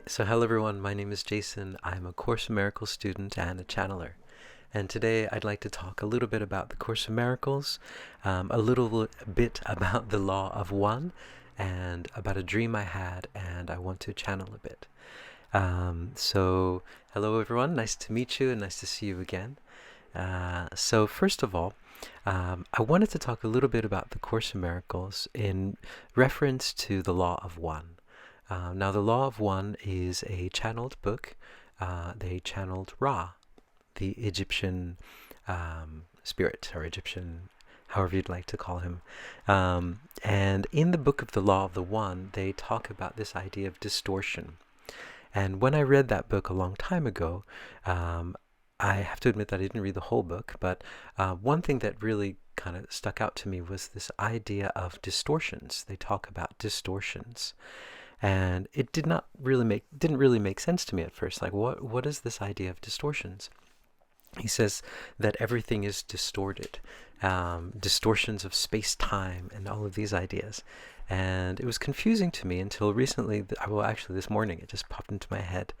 So hello everyone, my name is Jason. I'm a Course in Miracles student and a channeler. And today I'd like to talk a little bit about the Course in Miracles, a little bit about the Law of One, and about a dream I had, and I want to channel a bit. So hello everyone, nice to meet you and nice to see you again. So first of all, I wanted to talk a little bit about the Course in Miracles in reference to the Law of One. Now, the Law of One is a channeled book. They channeled Ra, the Egyptian spirit, or Egyptian, however you'd like to call him. And in the book of the Law of the One, they talk about this idea of distortion. And when I read that book a long time ago, I have to admit that I didn't read the whole book, but one thing that really kind of stuck out to me was this idea of distortions. They talk about distortions. And it didn't really make sense to me at first. Like, what is this idea of distortions? He says that everything is distorted, distortions of space-time and all of these ideas. And it was confusing to me until recently. Well, actually this morning it just popped into my head.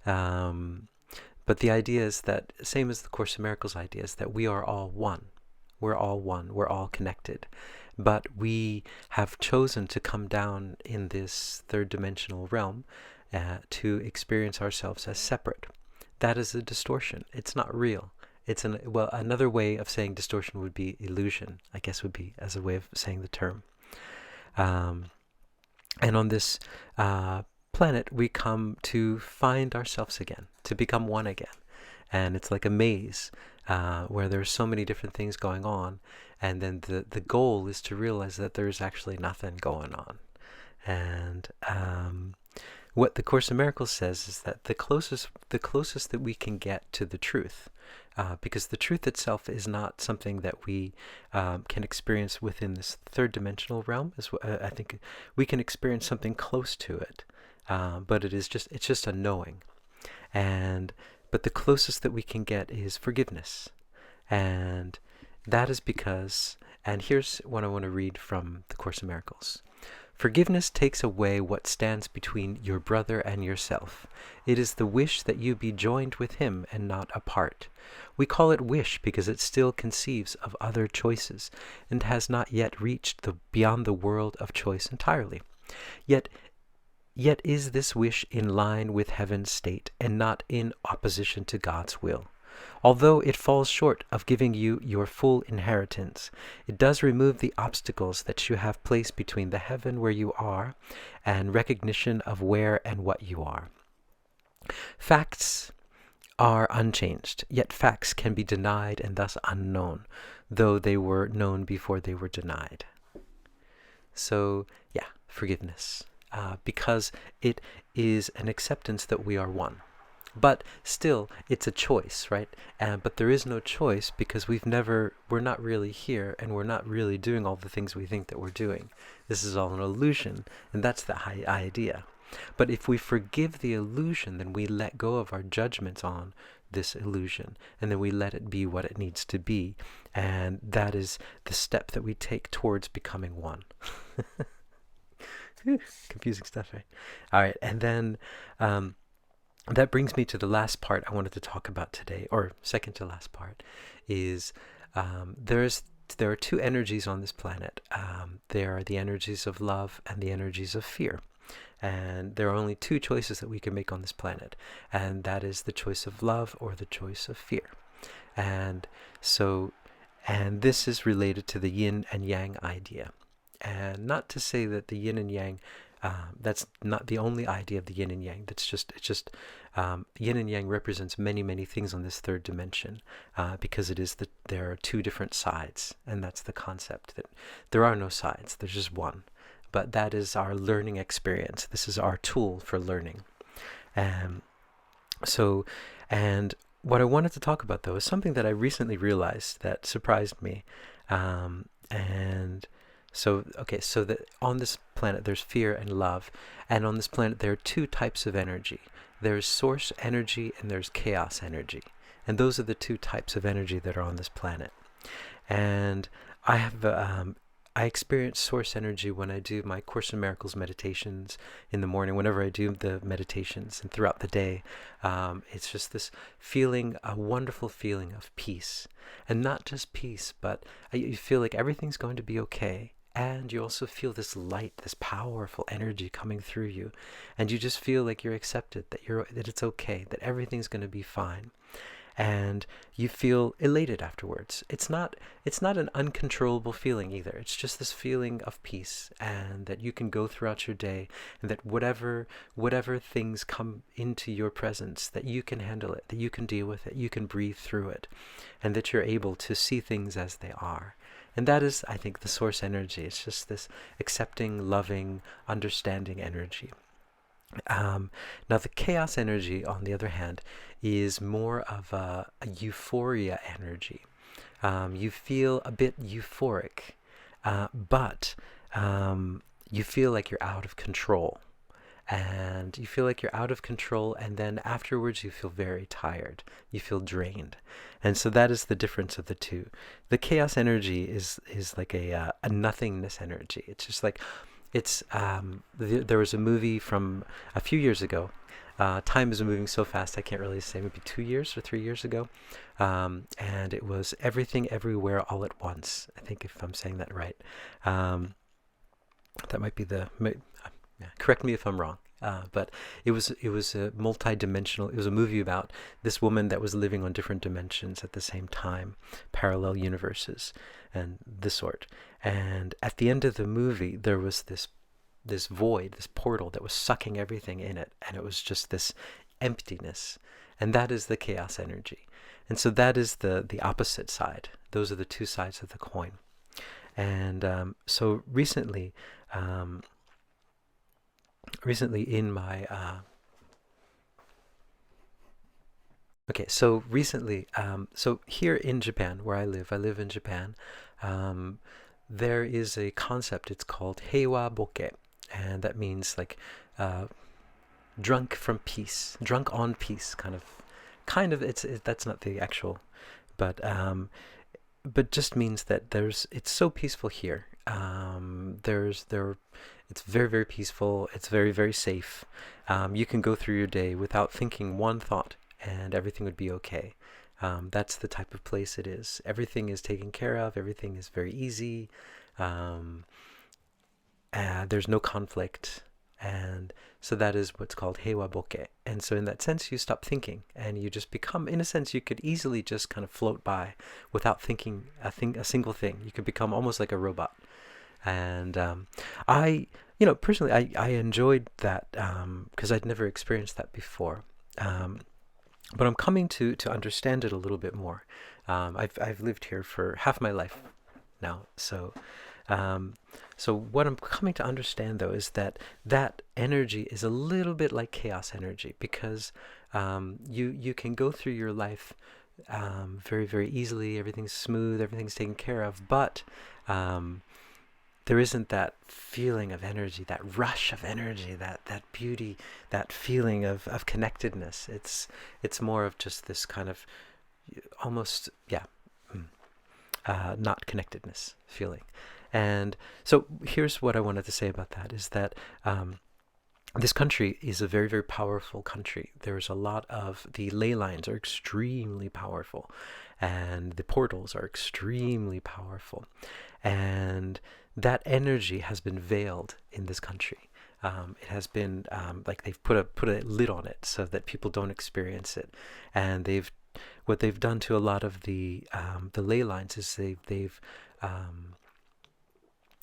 But the idea is that, same as the Course in Miracles idea, is that we are all one. We're all one. We're all connected. But we have chosen to come down in this third dimensional realm to experience ourselves as separate. That is a distortion. It's not real. It's another way of saying distortion would be illusion, I guess, would be as a way of saying the term. And on this planet, we come to find ourselves again, to become one again. And it's like a maze where there's so many different things going on. And then the goal is to realize that there's actually nothing going on. And what the Course in Miracles says is that the closest that we can get to the truth, because the truth itself is not something that we can experience within this third dimensional realm. I think we can experience something close to it, but it's just a knowing. But the closest that we can get is forgiveness. And that is because, and here's what I want to read from the Course in Miracles. Forgiveness takes away what stands between your brother and yourself. It is the wish that you be joined with him and not apart. We call it wish because it still conceives of other choices and has not yet reached beyond the world of choice entirely. Yet is this wish in line with heaven's state and not in opposition to God's will. Although it falls short of giving you your full inheritance, it does remove the obstacles that you have placed between the heaven where you are and recognition of where and what you are. Facts are unchanged, yet facts can be denied and thus unknown, though they were known before they were denied. So, yeah, forgiveness. Because it is an acceptance that we are one. But still, it's a choice, right? But there is no choice because we're not really here and we're not really doing all the things we think that we're doing. This is all an illusion, and that's the high idea. But if we forgive the illusion, then we let go of our judgments on this illusion, and then we let it be what it needs to be. And that is the step that we take towards becoming one. Confusing stuff, right? All right, and then that brings me to the last part I wanted to talk about today, or second to last part, is there are two energies on this planet. There are the energies of love and the energies of fear. And there are only two choices that we can make on this planet, and that is the choice of love or the choice of fear. And this is related to the yin and yang idea. And not to say that the yin and yang, that's not the only idea of the yin and yang. Yin and yang represents many, many things on this third dimension, because there are two different sides, and that's the concept that there are no sides. There's just one. But that is our learning experience. This is our tool for learning. And what I wanted to talk about, though, is something that I recently realized that surprised me. So that on this planet there's fear and love, and on this planet there are two types of energy. There's source energy and there's chaos energy, and those are the two types of energy that are on this planet. And I have I experience source energy when I do my Course in Miracles meditations in the morning, whenever I do the meditations and throughout the day. It's just this feeling, a wonderful feeling of peace. And not just peace, but you feel like everything's going to be okay. And you also feel this light, this powerful energy coming through you. And you just feel like you're accepted, that it's okay, that everything's going to be fine. And you feel elated afterwards. It's not an uncontrollable feeling either. It's just this feeling of peace, and that you can go throughout your day, and that whatever things come into your presence, that you can handle it, that you can deal with it, you can breathe through it, and that you're able to see things as they are. And that is, I think, the source energy. It's just this accepting, loving, understanding energy. Now, the chaos energy, on the other hand, is more of a euphoria energy. You feel a bit euphoric, but you feel like you're out of control. And you feel like you're out of control, and then afterwards you feel very tired. You feel drained. And so that is the difference of the two. The chaos energy is like a nothingness energy. It's just like, there was a movie from a few years ago. Time is moving so fast, I can't really say, maybe 2 years or 3 years ago. And it was Everything Everywhere All at Once. I think, if I'm saying that right. That might be correct me if I'm wrong. But it was a multi-dimensional. It was a movie about this woman that was living on different dimensions at the same time, parallel universes, and this sort. And at the end of the movie, there was this void, this portal that was sucking everything in it, and it was just this emptiness. And that is the chaos energy. And so that is the opposite side. Those are the two sides of the coin. And so recently in my so here in Japan, where I live in Japan, there is a concept. It's called Hewa Boke, and that means like drunk from peace, drunk on peace, kind of. That's not the actual, but just means that it's so peaceful here. It's very, very peaceful. It's very, very safe. You can go through your day without thinking one thought, and everything would be okay. That's the type of place it is. Everything is taken care of. Everything is very easy. There's no conflict. And so that is what's called Hewa Boke. And so in that sense, you stop thinking, and you just become, in a sense, you could easily just kind of float by without thinking a single thing. You could become almost like a robot. And personally, I enjoyed that because I'd never experienced that before. But I'm coming to understand it a little bit more. I've lived here for half my life now, so what I'm coming to understand, though, is that energy is a little bit like chaos energy, because you can go through your life very, very easily. Everything's smooth, everything's taken care of, but there isn't that feeling of energy, that rush of energy, that beauty, that feeling of connectedness. It's more of just this kind of almost, not connectedness feeling. And so here's what I wanted to say about that, is that this country is a very, very powerful country. There's a lot of, the ley lines are extremely powerful, and the portals are extremely powerful. And that energy has been veiled in this country. It has been like they've put a lid on it so that people don't experience it. And what they've done to a lot of the ley lines is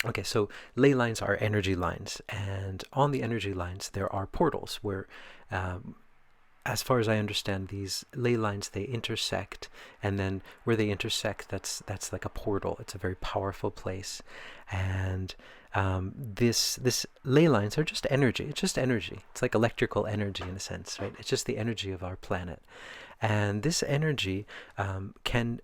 okay, so ley lines are energy lines, and on the energy lines there are portals where, as far as I understand, these ley lines, they intersect, and then where they intersect, that's like a portal. It's a very powerful place. And this ley lines are just energy. It's just energy. It's like electrical energy in a sense, right? It's just the energy of our planet. And this energy can,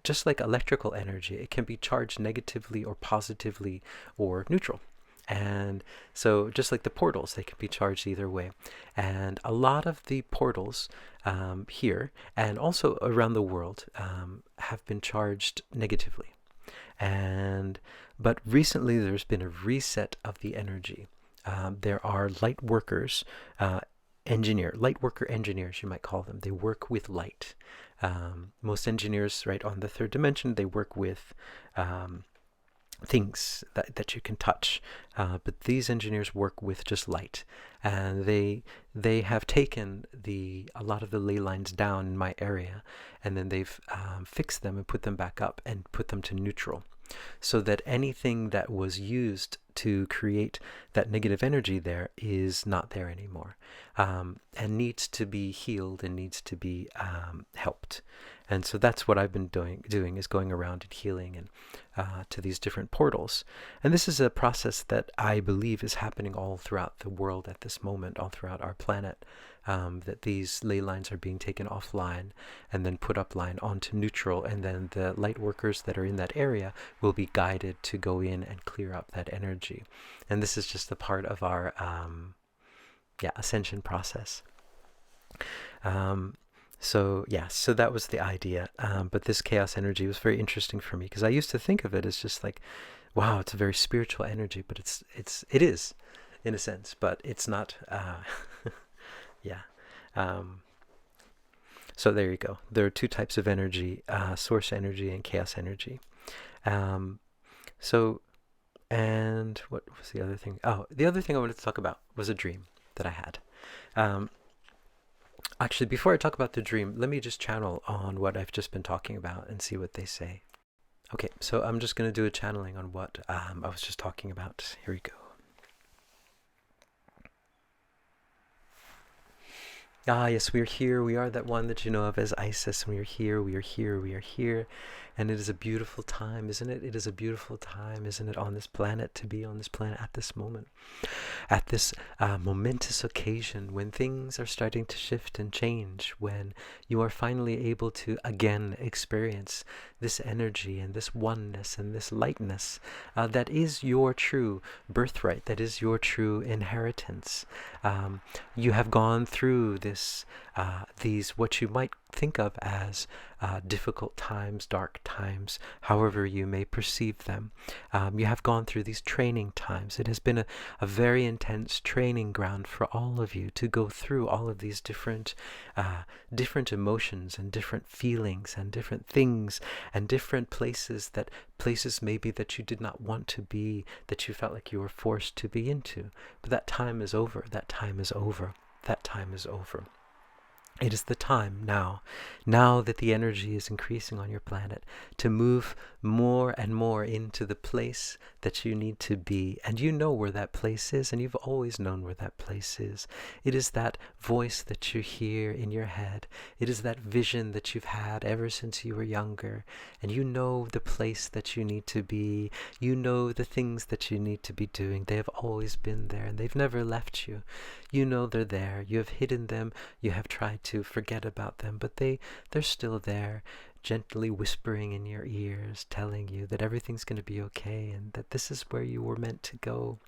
just like electrical energy, it can be charged negatively or positively or neutral. And so just like the portals, they can be charged either way. And a lot of the portals here and also around the world have been charged negatively. But recently there's been a reset of the energy. There are light workers, light worker engineers, you might call them. They work with light. Most engineers, right, on the third dimension, they work with things that you can touch, but these engineers work with just light, and they have taken a lot of the ley lines down in my area, and then they've fixed them and put them back up and put them to neutral, so that anything that was used to create that negative energy there is not there anymore, and needs to be healed and needs to be helped. And so that's what I've been doing is going around and healing and to these different portals. And this is a process that I believe is happening all throughout the world at this moment, all throughout our planet, that these ley lines are being taken offline and then put upline onto neutral, and then the light workers that are in that area will be guided to go in and clear up that energy. And this is just a part of our ascension process. So that was the idea. But this chaos energy was very interesting for me, because I used to think of it as just like, wow, it's a very spiritual energy, but it is in a sense, but it's not. So there you go. There are two types of energy: source energy and chaos energy. And what was the other thing? Oh, the other thing I wanted to talk about was a dream that I had. Actually, before I talk about the dream, let me just channel on what I've just been talking about and see what they say. Okay, so I'm just going to do a channeling on what I was just talking about. Here we go. Ah, yes, we are here. We are that one that you know of as Isis, and we are here, we are here, we are here. And it is a beautiful time, isn't it? It is a beautiful time, isn't it, on this planet, to be on this planet at this moment. At this momentous occasion when things are starting to shift and change, when you are finally able to again experience this energy and this oneness and this lightness that is your true birthright, that is your true inheritance. You have gone through these what you might think of as difficult times, dark times, however you may perceive them. You have gone through these training times. It has been a very intense training ground for all of you to go through all of these different emotions and different feelings and different things and different places maybe that you did not want to be, that you felt like you were forced to be into. But that time is over. That time is over. That time is over. It is the time now that the energy is increasing on your planet, to move more and more into the place that you need to be. And you know where that place is, and you've always known where that place is. It is that voice that you hear in your head. It is that vision that you've had ever since you were younger. And you know the place that you need to be. You know the things that you need to be doing. They have always been there, and they've never left you. You know they're there. You have hidden them. You have tried to forget about them, but they're still there, gently whispering in your ears, telling you that everything's going to be okay, and that this is where you were meant to go,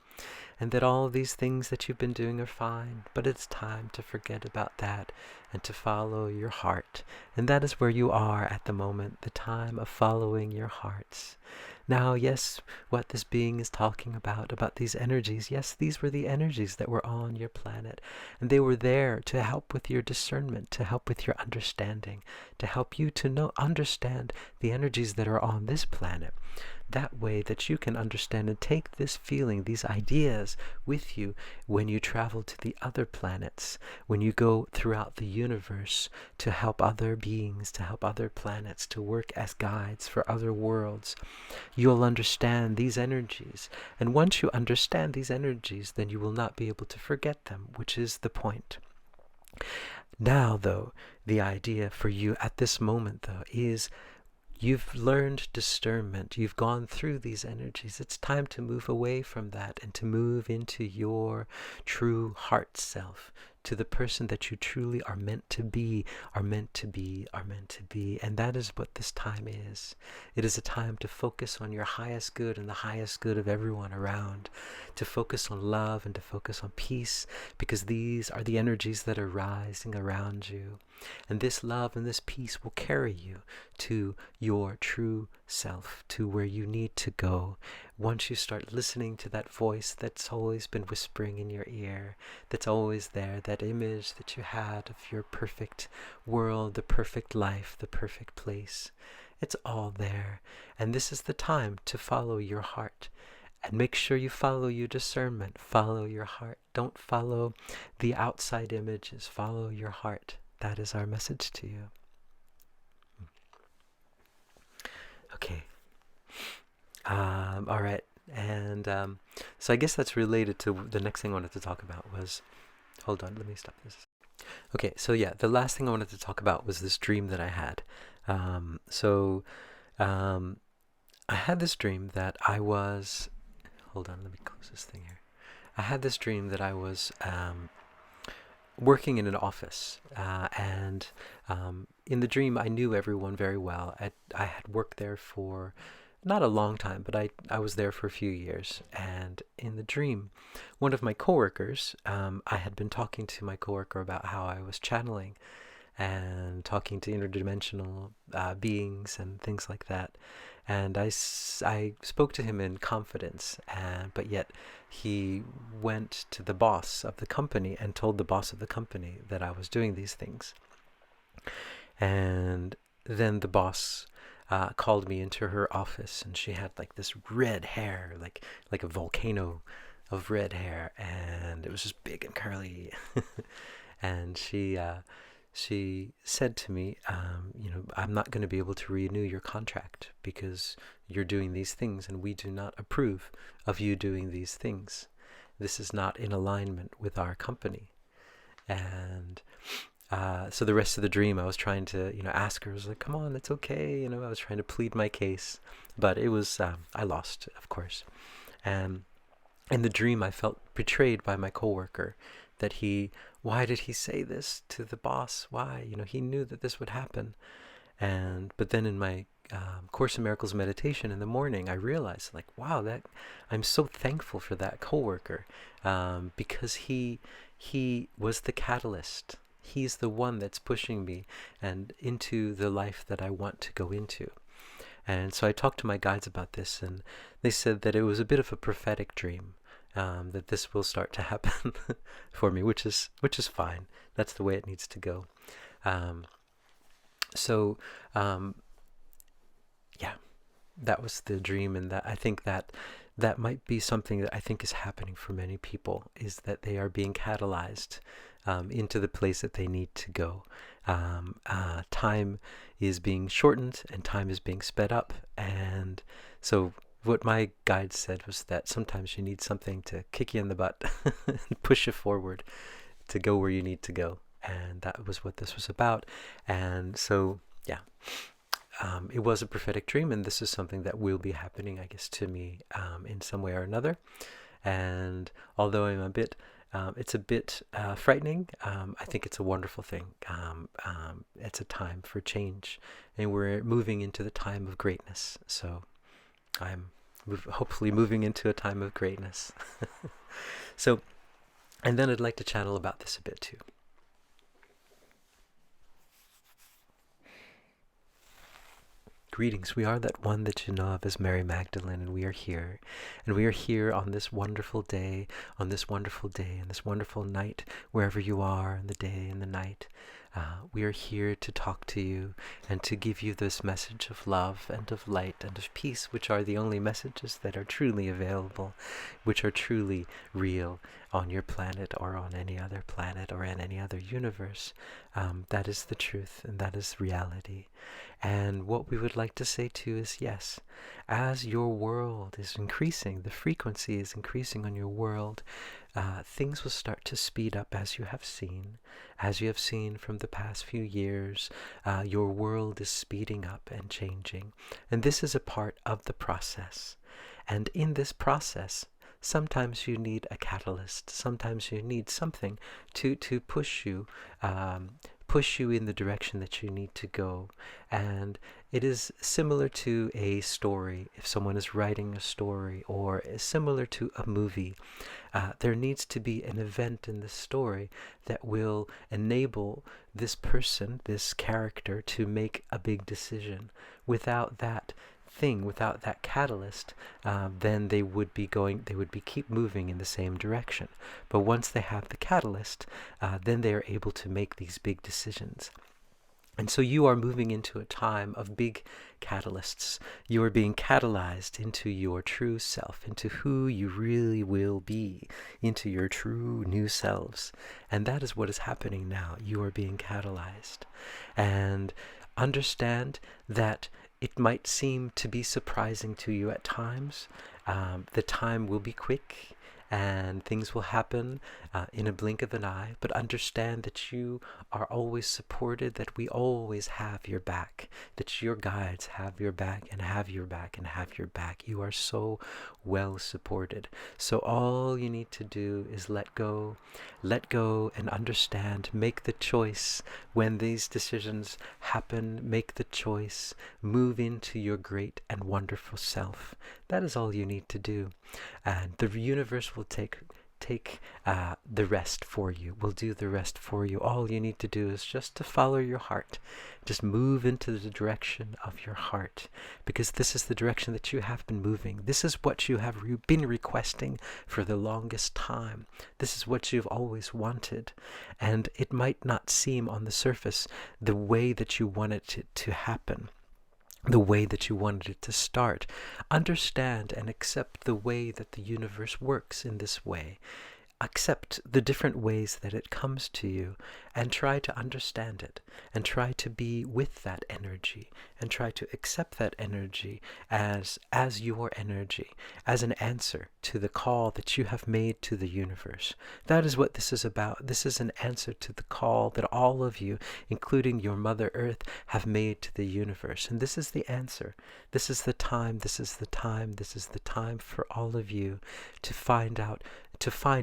and that all these things that you've been doing are fine. But it's time to forget about that and to follow your heart. And that is where you are at the moment, the time of following your hearts. Now, yes, what this being is talking about these energies, yes, these were the energies that were on your planet, and they were there to help with your discernment, to help with your understanding, to help you to understand the energies that are on this planet. That way that you can understand and take this feeling, these ideas with you when you travel to the other planets, when you go throughout the universe to help other beings, to help other planets, to work as guides for other worlds. You'll understand these energies. And once you understand these energies, then you will not be able to forget them, which is the point. Now, though, the idea for you at this moment, though, is you've learned discernment. You've gone through these energies. It's time to move away from that and to move into your true heart self, to the person that you truly are meant to be, are meant to be, are meant to be. And that is what this time is. It is a time to focus on your highest good and the highest good of everyone around, to focus on love and to focus on peace, because these are the energies that are rising around you. And this love and this peace will carry you to your true self, to where you need to go. Once you start listening to that voice that's always been whispering in your ear, that's always there, that image that you had of your perfect world, the perfect life, the perfect place, it's all there. And this is the time to follow your heart. And make sure you follow your discernment. Follow your heart. Don't follow the outside images. Follow your heart. That is our message to you. Okay. All right. And so I guess that's related to the next thing I wanted to talk about was, hold on, let me stop this. Okay, so yeah, the last thing I wanted to talk about was this dream that I had. I had this dream that I was, hold on, let me close this thing here. I had this dream that I was working in an office, and in the dream I knew everyone very well. I had worked there for not a long time, but I was there for a few years. And in the dream, one of my coworkers, I had been talking to my coworker about how I was channeling and talking to interdimensional beings and things like that. And I spoke to him in confidence, but yet he went to the boss of the company and told the boss of the company that I was doing these things. And then the boss called me into her office, and she had like this red hair, like a volcano of red hair, and it was just big and curly. And she said to me, I'm not going to be able to renew your contract because you're doing these things, and we do not approve of you doing these things. This is not in alignment with our company. And so the rest of the dream, I was trying to, ask her. I was like, come on, it's okay. I was trying to plead my case, but it was, I lost, of course. And in the dream, I felt betrayed by my coworker, that why did he say this to the boss? Why? He knew that this would happen. But then in my Course in Miracles meditation in the morning, I realized, like, wow, that I'm so thankful for that coworker, because he was the catalyst. He's the one that's pushing me and into the life that I want to go into. And so I talked to my guides about this, and they said that it was a bit of a prophetic dream, that this will start to happen for me, which is fine. That's the way it needs to go. Yeah, that was the dream, and that I think that might be something that I think is happening for many people, is that they are being catalyzed into the place that they need to go. Time is being shortened and time is being sped up. And so what my guide said was that sometimes you need something to kick you in the butt and push you forward to go where you need to go. And that was what this was about. And so, yeah, it was a prophetic dream, and this is something that will be happening, I guess, to me in some way or another. And although I'm it's a bit frightening, I think it's a wonderful thing. It's a time for change, and we're moving into the time of greatness. So I'm hopefully moving into a time of greatness. So, and then I'd like to channel about this a bit too. Greetings, we are that one that you know of as Mary Magdalene, and we are here. And we are here on this wonderful day, and this wonderful night, wherever you are in the day and the night. We are here to talk to you and to give you this message of love and of light and of peace, which are the only messages that are truly available, which are truly real on your planet or on any other planet or in any other universe. That is the truth, and that is reality. And what we would like to say to you is, yes, as your world is increasing, the frequency is increasing on your world, things will start to speed up, as you have seen. As you have seen from the past few years, your world is speeding up and changing. And this is a part of the process. And in this process, sometimes you need a catalyst. Sometimes you need something to push you in the direction that you need to go. And It is similar to a story. If someone is writing a story, or is similar to a movie, there needs to be an event in the story that will enable this person, this character, to make a big decision. Without that thing, without that catalyst, then they would be keep moving in the same direction. But once they have the catalyst, then they are able to make these big decisions. And so you are moving into a time of big catalysts. You are being catalyzed into your true self, into who you really will be, into your true new selves. And that is what is happening now. You are being catalyzed. And understand that it might seem to be surprising to you at times. The time will be quick, and things will happen in a blink of an eye, but understand that you are always supported, that we always have your back, that your guides have your back and have your back and have your back. You are so well supported. So all you need to do is let go and understand. Make the choice when these decisions happen. Make the choice. Move into your great and wonderful self. That is all you need to do. And the universe will take the rest for you, will do the rest for you. All you need to do is just to follow your heart. Just move into the direction of your heart, because this is the direction that you have been moving. This is what you have been requesting for the longest time. This is what you've always wanted. And it might not seem on the surface the way that you wanted it to happen, the way that you wanted it to start. Understand and accept the way that the universe works in this way. Accept the different ways that it comes to you, and try to understand it, and try to be with that energy, and try to accept that energy as your energy, as an answer to the call that you have made to the universe. That is what this is about. This is an answer to the call that all of you, including your Mother Earth, have made to the universe. And this is the answer. This is the time. This is the time. This is the time for all of you to find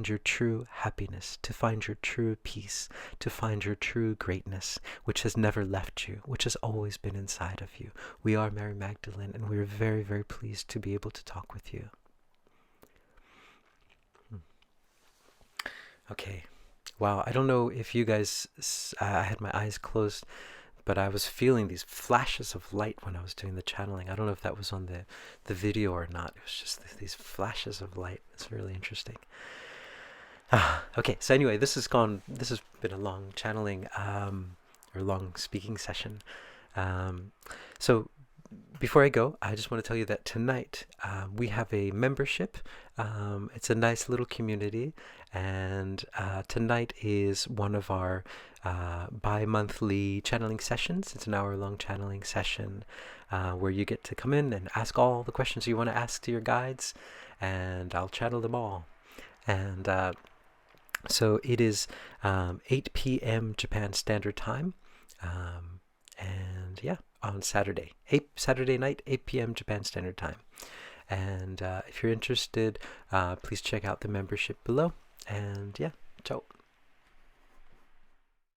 your true happiness, to find your true peace, to find your true greatness, which has never left you, which has always been inside of you. We are Mary Magdalene, and we are very, very pleased to be able to talk with you. Okay. Wow, I don't know if you guys, I had my eyes closed, but I was feeling these flashes of light when I was doing the channeling. I don't know if that was on the video or not. It was just these flashes of light. It's really interesting. Okay, so anyway, this has been a long channeling or long speaking session. So before I go, I just want to tell you that tonight we have a membership. It's a nice little community, and tonight is one of our bi-monthly channeling sessions. It's an hour-long channeling session where you get to come in and ask all the questions you want to ask to your guides, and I'll channel them all. And so it is 8 p.m. Japan Standard Time, and yeah, on Saturday night, 8 p.m. Japan Standard Time. And if you're interested, please check out the membership below. And yeah, ciao.